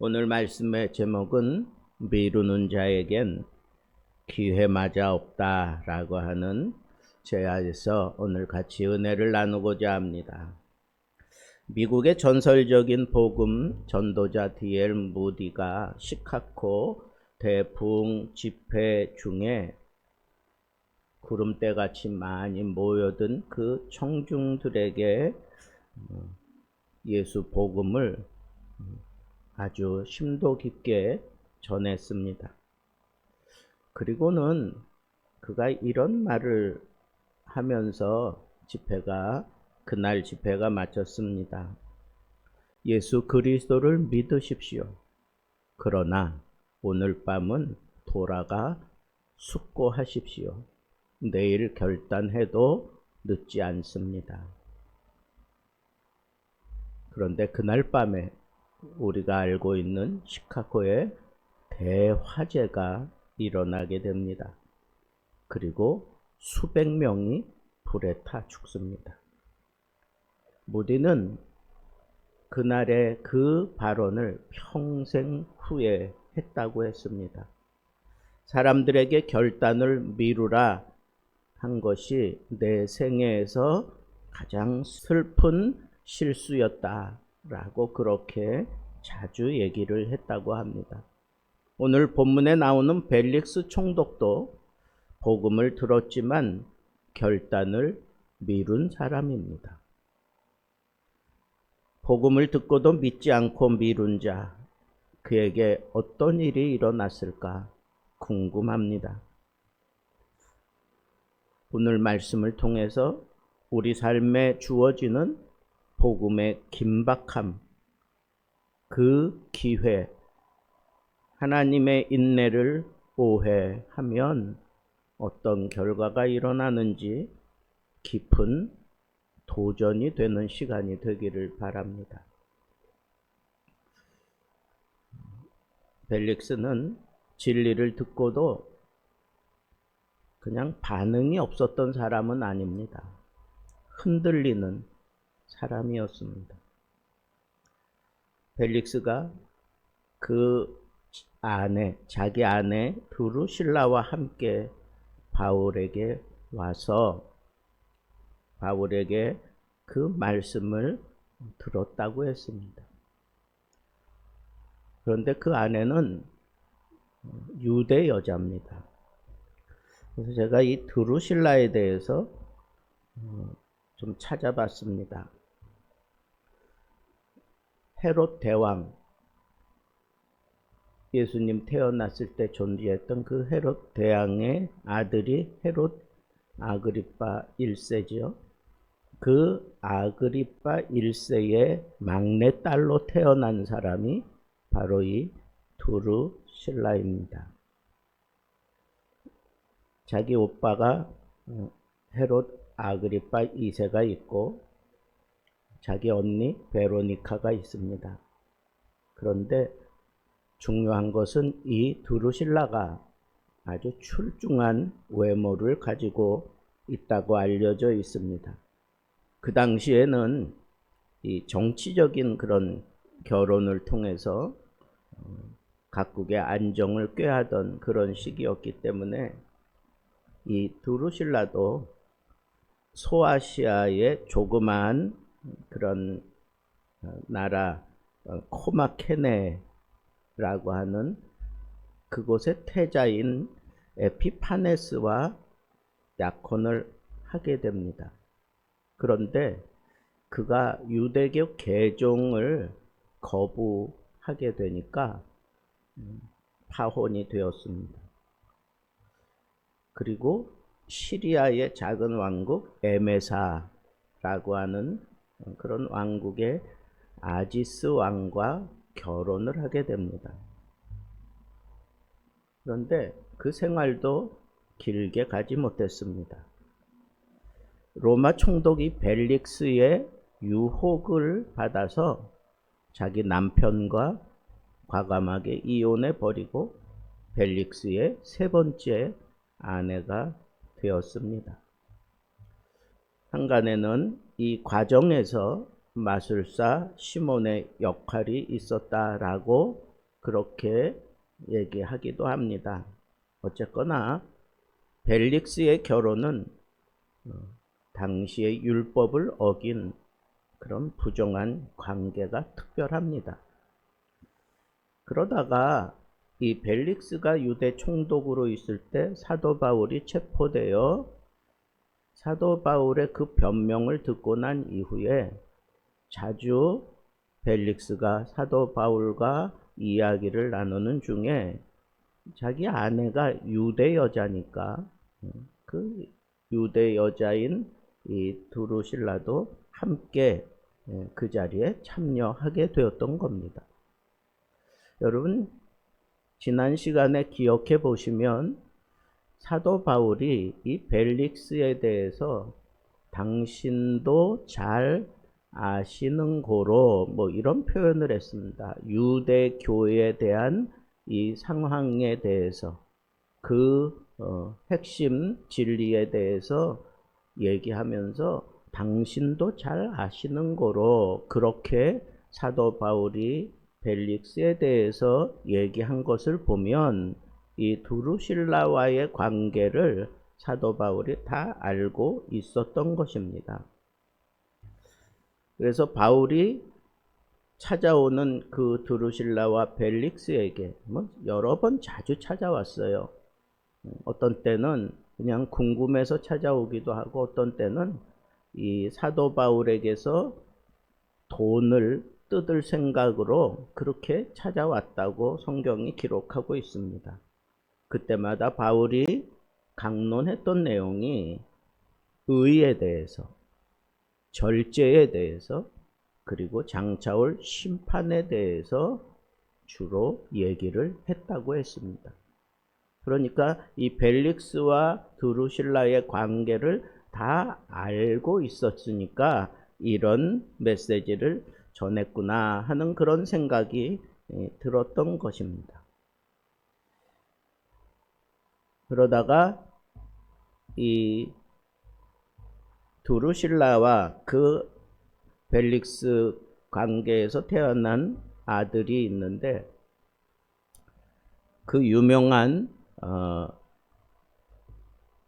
오늘 말씀의 제목은 미루는 자에겐 기회마저 없다라고 하는 제안에서 오늘 같이 은혜를 나누고자 합니다. 미국의 전설적인 복음 전도자 D.L. 무디가 시카고 대부흥 집회 중에 구름대같이 많이 모여든 그 청중들에게 예수 복음을 아주 심도 깊게 전했습니다. 그리고는 그가 이런 말을 하면서 그날 집회가 마쳤습니다. 예수 그리스도를 믿으십시오. 그러나 오늘 밤은 돌아가 숙고하십시오. 내일 결단해도 늦지 않습니다. 그런데 그날 밤에 우리가 알고 있는 시카고에 대화재가 일어나게 됩니다. 그리고 수백 명이 불에 타 죽습니다. 무디는 그날의 그 발언을 평생 후회했다고 했습니다. 사람들에게 결단을 미루라 한 것이 내 생애에서 가장 슬픈 실수였다라고 그렇게 자주 얘기를 했다고 합니다. 오늘 본문에 나오는 벨릭스 총독도 복음을 들었지만 결단을 미룬 사람입니다. 복음을 듣고도 믿지 않고 미룬 자, 그에게 어떤 일이 일어났을까 궁금합니다. 오늘 말씀을 통해서 우리 삶에 주어지는 복음의 긴박함, 그 기회, 하나님의 인내를 오해하면 어떤 결과가 일어나는지 깊은 도전이 되는 시간이 되기를 바랍니다. 벨릭스는 진리를 듣고도 그냥 반응이 없었던 사람은 아닙니다. 흔들리는 사람이었습니다. 벨릭스가 자기 아내 드루실라와 함께 바울에게 와서 바울에게 그 말씀을 들었다고 했습니다. 그런데 그 아내는 유대 여자입니다. 그래서 제가 이 드루실라에 대해서 좀 찾아봤습니다. 헤롯 대왕, 예수님 태어났을 때 존재했던 그 헤롯 대왕의 아들이 헤롯 아그리파 1세죠. 그 아그리파 1세의 막내딸로 태어난 사람이 바로 이 드루실라입니다. 자기 오빠가 헤롯 아그리파 2세가 있고 자기 언니 베로니카가 있습니다. 그런데 중요한 것은 이 드루실라가 아주 출중한 외모를 가지고 있다고 알려져 있습니다. 그 당시에는 이 정치적인 그런 결혼을 통해서 각국의 안정을 꾀하던 그런 시기였기 때문에 이 드루실라도 소아시아의 조그마한 그런 나라 코마케네라고 하는 그곳의 태자인 에피파네스와 약혼을 하게 됩니다. 그런데 그가 유대교 개종을 거부하게 되니까 파혼이 되었습니다. 그리고 시리아의 작은 왕국 에메사라고 하는 그런 왕국의 아지스 왕과 결혼을 하게 됩니다. 그런데 그 생활도 길게 가지 못했습니다. 로마 총독이 벨릭스의 유혹을 받아서 자기 남편과 과감하게 이혼해 버리고 벨릭스의 세 번째 아내가 되었습니다. 한간에는 이 과정에서 마술사 시몬의 역할이 있었다라고 그렇게 얘기하기도 합니다. 어쨌거나 벨릭스의 결혼은 당시의 율법을 어긴 그런 부정한 관계가 특별합니다. 그러다가 이 벨릭스가 유대 총독으로 있을 때 사도 바울이 체포되어 사도 바울의 그 변명을 듣고 난 이후에 자주 벨릭스가 사도 바울과 이야기를 나누는 중에 자기 아내가 유대 여자니까 그 유대 여자인 이 드루실라도 함께 그 자리에 참여하게 되었던 겁니다. 여러분, 지난 시간에 기억해 보시면 사도 바울이 이 벨릭스에 대해서 당신도 잘 아시는 고로 뭐 이런 표현을 했습니다. 유대 교회에 대한 이 상황에 대해서 그 핵심 진리에 대해서 얘기하면서 당신도 잘 아시는 거로 그렇게 사도 바울이 벨릭스에 대해서 얘기한 것을 보면 이 두루실라와의 관계를 사도 바울이 다 알고 있었던 것입니다. 그래서 바울이 찾아오는 그 두루실라와 벨릭스에게 여러 번 자주 찾아왔어요. 어떤 때는 그냥 궁금해서 찾아오기도 하고 어떤 때는 이 사도 바울에게서 돈을 뜯을 생각으로 그렇게 찾아왔다고 성경이 기록하고 있습니다. 그때마다 바울이 강론했던 내용이 의에 대해서, 절제에 대해서, 그리고 장차올 심판에 대해서 주로 얘기를 했다고 했습니다. 그러니까 이 벨릭스와 드루실라의 관계를 다 알고 있었으니까 이런 메시지를 전했구나 하는 그런 생각이 들었던 것입니다. 그러다가 이 드루실라와 그 벨릭스 관계에서 태어난 아들이 있는데 그 유명한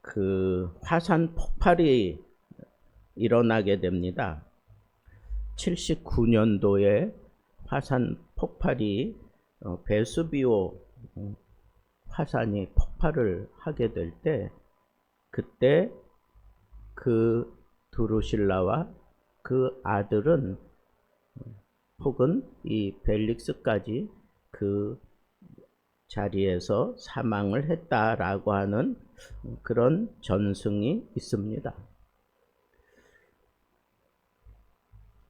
그 화산 폭발이 일어나게 됩니다. 79년도에 화산 폭발이 베수비오 화산이 폭발을 하게 될 때 그때 그 드루실라와 그 아들은 혹은 이 벨릭스까지 그 자리에서 사망을 했다라고 하는 그런 전승이 있습니다.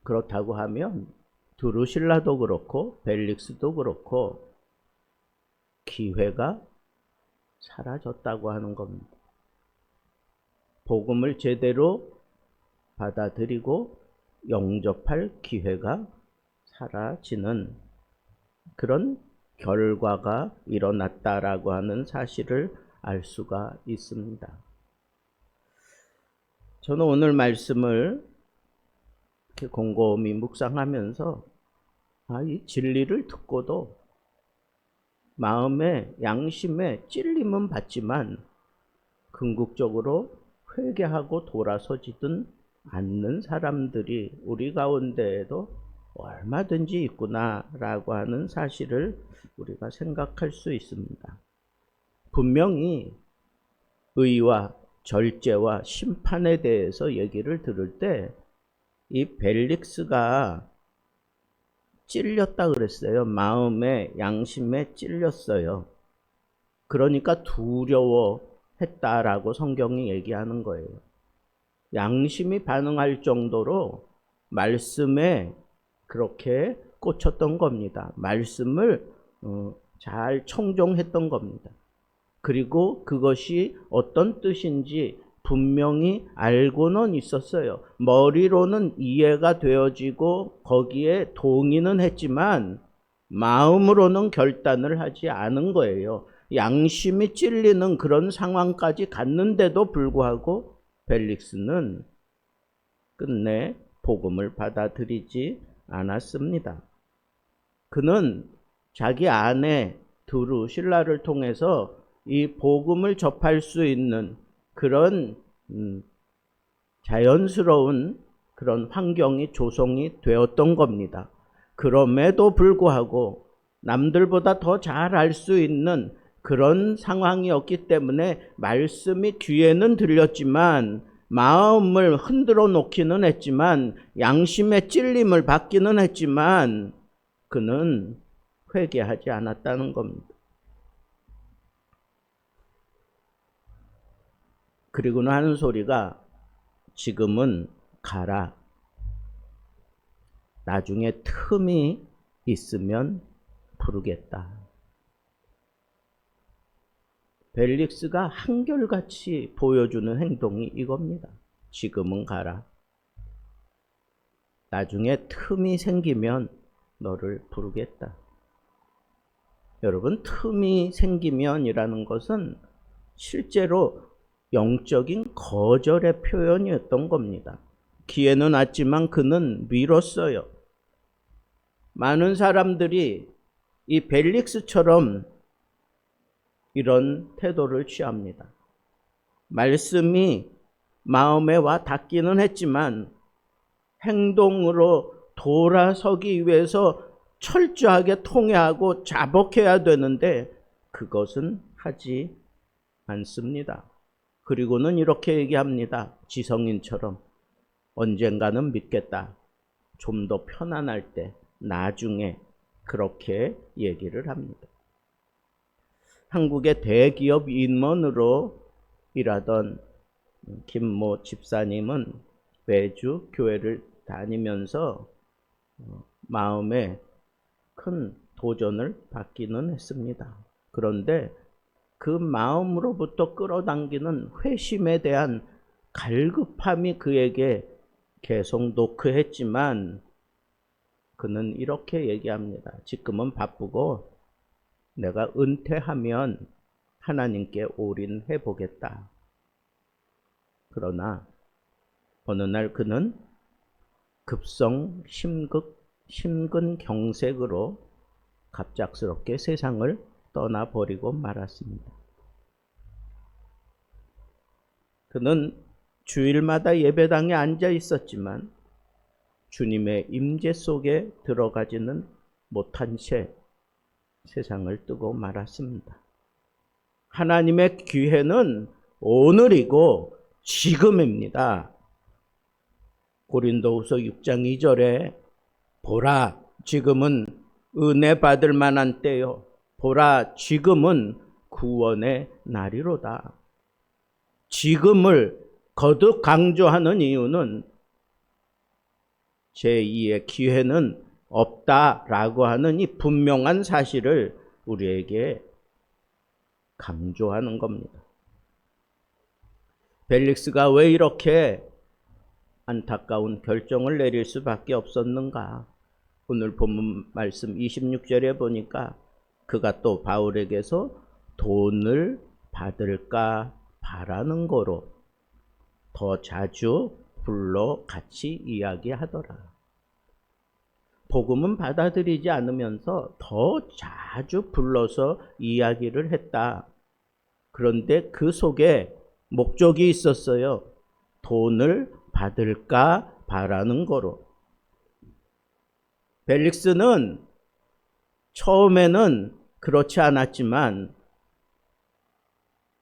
그렇다고 하면 드루실라도 그렇고 벨릭스도 그렇고 기회가 사라졌다고 하는 겁니다. 복음을 제대로 받아들이고 영접할 기회가 사라지는 그런 결과가 일어났다라고 하는 사실을 알 수가 있습니다. 저는 오늘 말씀을 이렇게 곰곰이 묵상하면서 이 진리를 듣고도 마음에 양심에 찔림은 받지만 궁극적으로 회개하고 돌아서지든 않는 사람들이 우리 가운데에도 얼마든지 있구나라고 하는 사실을 우리가 생각할 수 있습니다. 분명히 의와 절제와 심판에 대해서 얘기를 들을 때 이 벨릭스가 찔렸다 그랬어요. 마음에 양심에 찔렸어요. 그러니까 두려워했다라고 성경이 얘기하는 거예요. 양심이 반응할 정도로 말씀에 그렇게 꽂혔던 겁니다. 말씀을 잘 청종했던 겁니다. 그리고 그것이 어떤 뜻인지 분명히 알고는 있었어요. 머리로는 이해가 되어지고 거기에 동의는 했지만 마음으로는 결단을 하지 않은 거예요. 양심이 찔리는 그런 상황까지 갔는데도 불구하고 벨릭스는 끝내 복음을 받아들이지 않았습니다. 그는 자기 아내 드루실라를 통해서 이 복음을 접할 수 있는 그런 자연스러운 그런 환경이 조성이 되었던 겁니다. 그럼에도 불구하고 남들보다 더 잘 알 수 있는 그런 상황이었기 때문에 말씀이 귀에는 들렸지만 마음을 흔들어 놓기는 했지만 양심의 찔림을 받기는 했지만 그는 회개하지 않았다는 겁니다. 그리고는 하는 소리가 지금은 가라. 나중에 틈이 있으면 부르겠다. 벨릭스가 한결같이 보여주는 행동이 이겁니다. 지금은 가라. 나중에 틈이 생기면 너를 부르겠다. 여러분, 틈이 생기면이라는 것은 실제로 영적인 거절의 표현이었던 겁니다. 기회는 왔지만 그는 미뤘어요. 많은 사람들이 이 벨릭스처럼 이런 태도를 취합니다. 말씀이 마음에 와 닿기는 했지만 행동으로 돌아서기 위해서 철저하게 통회하고 자복해야 되는데 그것은 하지 않습니다. 그리고는 이렇게 얘기합니다. 지성인처럼 언젠가는 믿겠다. 좀 더 편안할 때 나중에 그렇게 얘기를 합니다. 한국의 대기업 임원으로 일하던 김모 집사님은 매주 교회를 다니면서 마음에 큰 도전을 받기는 했습니다. 그런데 그 마음으로부터 끌어당기는 회심에 대한 갈급함이 그에게 계속 노크했지만 그는 이렇게 얘기합니다. 지금은 바쁘고 내가 은퇴하면 하나님께 올인해 보겠다. 그러나 어느 날 그는 급성 심근경색으로 갑작스럽게 세상을 떠나버리고 말았습니다. 그는 주일마다 예배당에 앉아 있었지만 주님의 임재 속에 들어가지는 못한 채 세상을 뜨고 말았습니다. 하나님의 기회는 오늘이고 지금입니다. 고린도후서 6장 2절에 보라 지금은 은혜 받을 만한 때요. 보라 지금은 구원의 날이로다. 지금을 거듭 강조하는 이유는 제2의 기회는 없다라고 하는 이 분명한 사실을 우리에게 강조하는 겁니다. 벨릭스가 왜 이렇게 안타까운 결정을 내릴 수밖에 없었는가? 오늘 본문 말씀 26절에 보니까 그가 또 바울에게서 돈을 받을까 바라는 거로 더 자주 불러 같이 이야기하더라. 복음은 받아들이지 않으면서 더 자주 불러서 이야기를 했다. 그런데 그 속에 목적이 있었어요. 돈을 받을까 바라는 거로. 벨릭스는 처음에는 그렇지 않았지만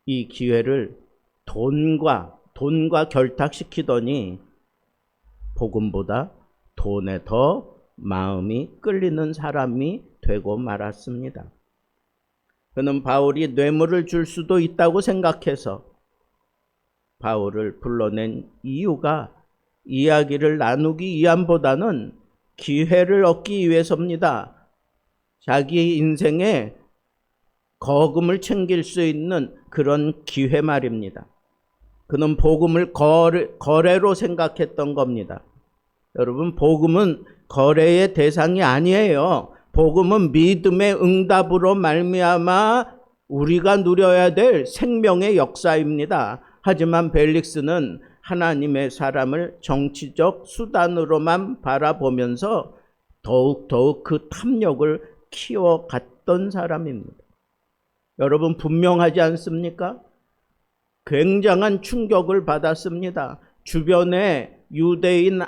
이 기회를 돈과 결탁시키더니 복음보다 돈에 더 마음이 끌리는 사람이 되고 말았습니다. 그는 바울이 뇌물을 줄 수도 있다고 생각해서 바울을 불러낸 이유가 이야기를 나누기 위함보다는 기회를 얻기 위해서입니다. 자기 인생에 거금을 챙길 수 있는 그런 기회 말입니다. 그는 복음을 거래로 생각했던 겁니다. 여러분, 복음은 거래의 대상이 아니에요. 복음은 믿음의 응답으로 말미암아 우리가 누려야 될 생명의 역사입니다. 하지만 벨릭스는 하나님의 사람을 정치적 수단으로만 바라보면서 더욱 그 탐욕을 키워갔던 사람입니다. 여러분 분명하지 않습니까? 굉장한 충격을 받았습니다. 주변에 유대인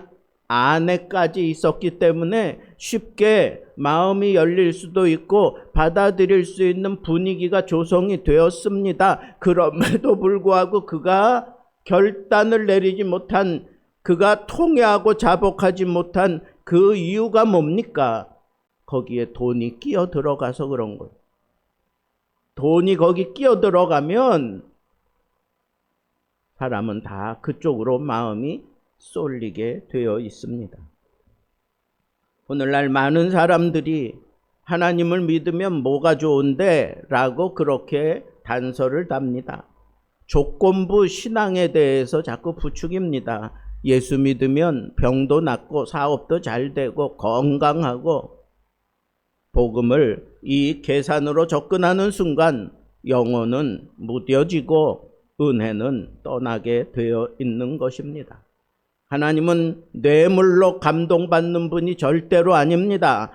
아내까지 있었기 때문에 쉽게 마음이 열릴 수도 있고 받아들일 수 있는 분위기가 조성이 되었습니다. 그럼에도 불구하고 그가 결단을 내리지 못한, 그가 통회하고 자복하지 못한 그 이유가 뭡니까? 거기에 돈이 끼어 들어가서 그런 거예요. 돈이 거기 끼어 들어가면 사람은 다 그쪽으로 마음이 쏠리게 되어 있습니다. 오늘날 많은 사람들이 하나님을 믿으면 뭐가 좋은데? 라고 그렇게 단서를 답니다. 조건부 신앙에 대해서 자꾸 부추깁니다. 예수 믿으면 병도 낫고 사업도 잘 되고 건강하고, 복음을 이 계산으로 접근하는 순간 영혼은 무뎌지고 은혜는 떠나게 되어 있는 것입니다. 하나님은 뇌물로 감동받는 분이 절대로 아닙니다.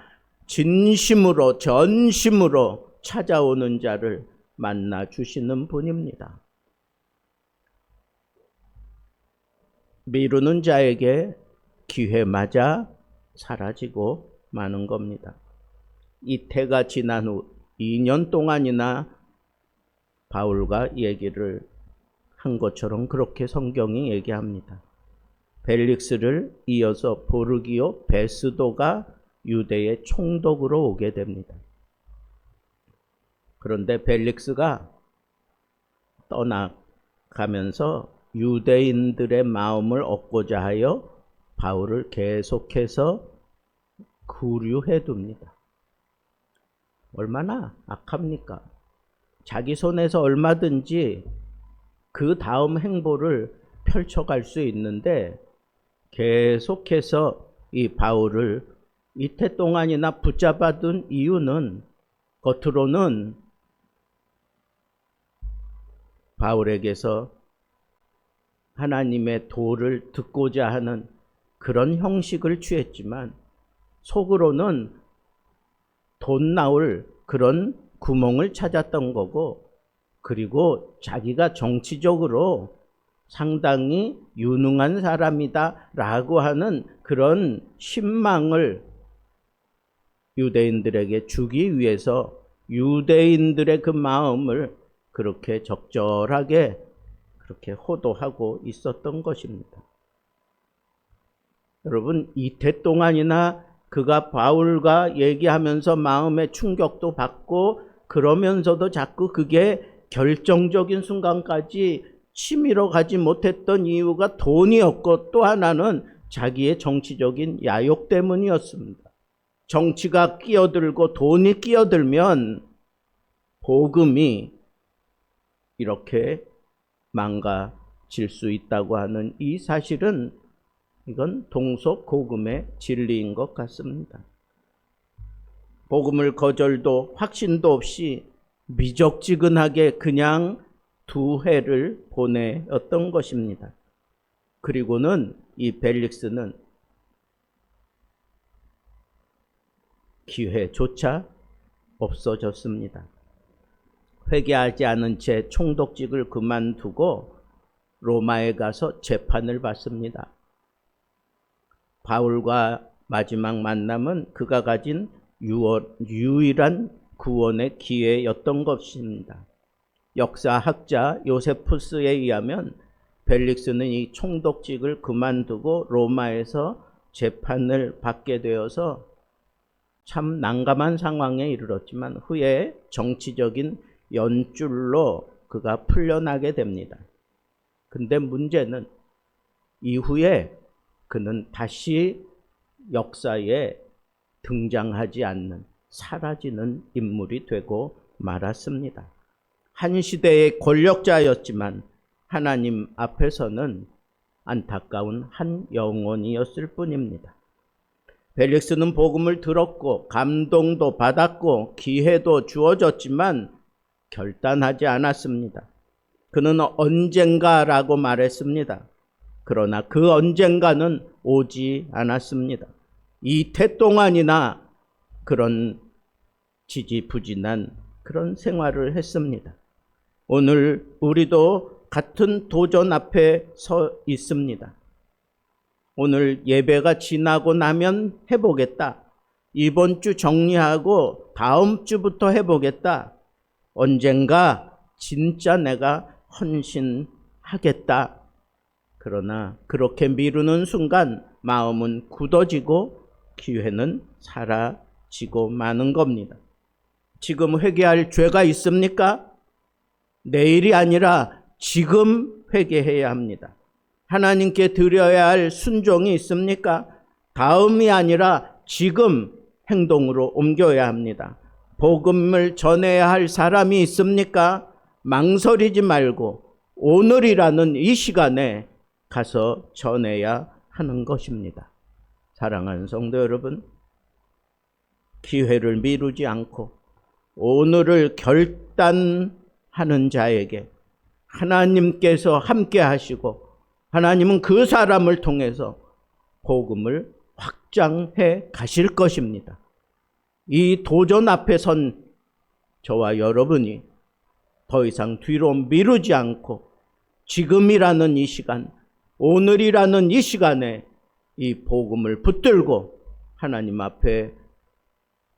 진심으로 전심으로 찾아오는 자를 만나 주시는 분입니다. 미루는 자에게 기회마저 사라지고 마는 겁니다. 이 태가 지난 후 2년 동안이나 바울과 얘기를 한 것처럼 그렇게 성경이 얘기합니다. 벨릭스를 이어서 보르기오 베스도가 유대의 총독으로 오게 됩니다. 그런데 벨릭스가 떠나가면서 유대인들의 마음을 얻고자 하여 바울을 계속해서 구류해 둡니다. 얼마나 악합니까? 자기 손에서 얼마든지 그 다음 행보를 펼쳐갈 수 있는데 계속해서 이 바울을 이태 동안이나 붙잡아둔 이유는 겉으로는 바울에게서 하나님의 도를 듣고자 하는 그런 형식을 취했지만 속으로는 돈 나올 그런 구멍을 찾았던 거고, 그리고 자기가 정치적으로 상당히 유능한 사람이다 라고 하는 그런 신망을 유대인들에게 주기 위해서 유대인들의 그 마음을 그렇게 적절하게 그렇게 호도하고 있었던 것입니다. 여러분, 이태 동안이나 그가 바울과 얘기하면서 마음의 충격도 받고 그러면서도 자꾸 그게 결정적인 순간까지 치밀어 가지 못했던 이유가 돈이었고, 또 하나는 자기의 정치적인 야욕 때문이었습니다. 정치가 끼어들고 돈이 끼어들면 복음이 이렇게 망가질 수 있다고 하는 이 사실은 이건 동서고금의 진리인 것 같습니다. 복음을 거절도 확신도 없이 미적지근하게 그냥 2해를 보내었던 것입니다. 그리고는 이 벨릭스는 기회조차 없어졌습니다. 회개하지 않은 채 총독직을 그만두고 로마에 가서 재판을 받습니다. 바울과 마지막 만남은 그가 가진 유일한 구원의 기회였던 것입니다. 역사학자 요세푸스에 의하면 벨릭스는 이 총독직을 그만두고 로마에서 재판을 받게 되어서 참 난감한 상황에 이르렀지만 후에 정치적인 연줄로 그가 풀려나게 됩니다. 근데 문제는 이후에 그는 다시 역사에 등장하지 않는 사라지는 인물이 되고 말았습니다. 한 시대의 권력자였지만 하나님 앞에서는 안타까운 한 영혼이었을 뿐입니다. 벨릭스는 복음을 들었고 감동도 받았고 기회도 주어졌지만 결단하지 않았습니다. 그는 언젠가라고 말했습니다. 그러나 그 언젠가는 오지 않았습니다. 이태 동안이나 그런 지지부진한 그런 생활을 했습니다. 오늘 우리도 같은 도전 앞에 서 있습니다. 오늘 예배가 지나고 나면 해보겠다. 이번 주 정리하고 다음 주부터 해보겠다. 언젠가 진짜 내가 헌신하겠다. 그러나 그렇게 미루는 순간 마음은 굳어지고 기회는 사라지고 마는 겁니다. 지금 회개할 죄가 있습니까? 내일이 아니라 지금 회개해야 합니다. 하나님께 드려야 할 순종이 있습니까? 다음이 아니라 지금 행동으로 옮겨야 합니다. 복음을 전해야 할 사람이 있습니까? 망설이지 말고 오늘이라는 이 시간에 가서 전해야 하는 것입니다. 사랑하는 성도 여러분, 기회를 미루지 않고 오늘을 결단하는 자에게 하나님께서 함께 하시고 하나님은 그 사람을 통해서 복음을 확장해 가실 것입니다. 이 도전 앞에 선 저와 여러분이 더 이상 뒤로 미루지 않고 지금이라는 이 시간, 오늘이라는 이 시간에 이 복음을 붙들고 하나님 앞에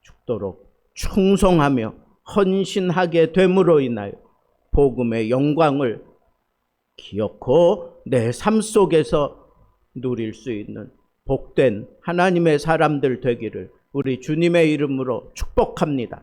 죽도록 충성하며 헌신하게 됨으로 인하여 복음의 영광을 기억하고 내 삶 속에서 누릴 수 있는 복된 하나님의 사람들 되기를 우리 주님의 이름으로 축복합니다.